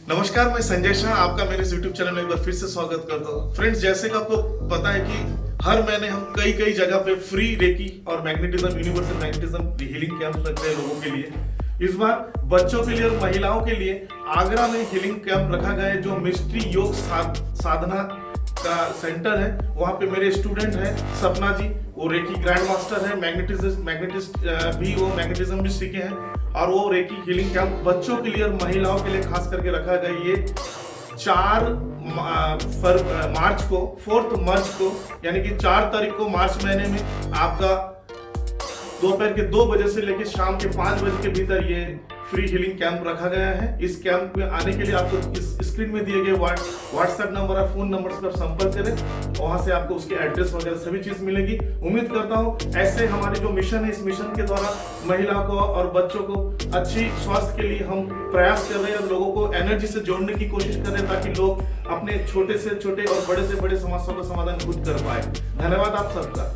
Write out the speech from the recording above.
नमस्कार, मैं संजय शाह आपका मेरे YouTube चैनल में एक बार फिर से स्वागत करता हूँ। फ्रेंड्स, जैसे कि आपको पता है कि हर महीने हम कई जगह पे फ्री रेकी और magnetism, universal magnetism healing camp रखते हैं लोगों के लिए। इस बार बच्चों के लिए और महिलाओं के लिए आगरा में हीलिंग कैंप रखा गया है, जो मिस्ट्री योग साधना का सेंटर है। वहाँ पे मेरे स्टूडेंट हैं सपना जी, वो रेकी ग्रैंड मास्टर है, मैग्नेटिस्ट भी, वो मैग्नेटिज्म भी सीखे हैं और वो रेकी हीलिंग कैंप बच्चों के लिए और महिलाओं के लिए खास करके रखा गया। ये 4 मार्च को, 4 मार्च को, यानी कि 4 तारीख को मार्च महीने में आपका दोपहर के 2 बजे से लेकर शाम के 5 बजे के भीतर ये फ्री हीलिंग कैंप रखा गया है। इस कैंप में आने के लिए आपको इस स्क्रीन में दिए गए व्हाट्सएप नंबर और फोन नंबर पर संपर्क करें। वहां से आपको उसके एड्रेस वगैरह सभी चीज मिलेगी। उम्मीद करता हूं ऐसे हमारे जो मिशन है, इस मिशन के द्वारा महिलाओं को और बच्चों को अच्छी स्वास्थ्य के लिए हम प्रयास कर रहे हैं और लोगों को एनर्जी से जोड़ने की कोशिश कर रहे हैं, ताकि लोग अपने छोटे से छोटे और बड़े से बड़े समस्याओं का समाधान खुद कर पाए। धन्यवाद आप सबका।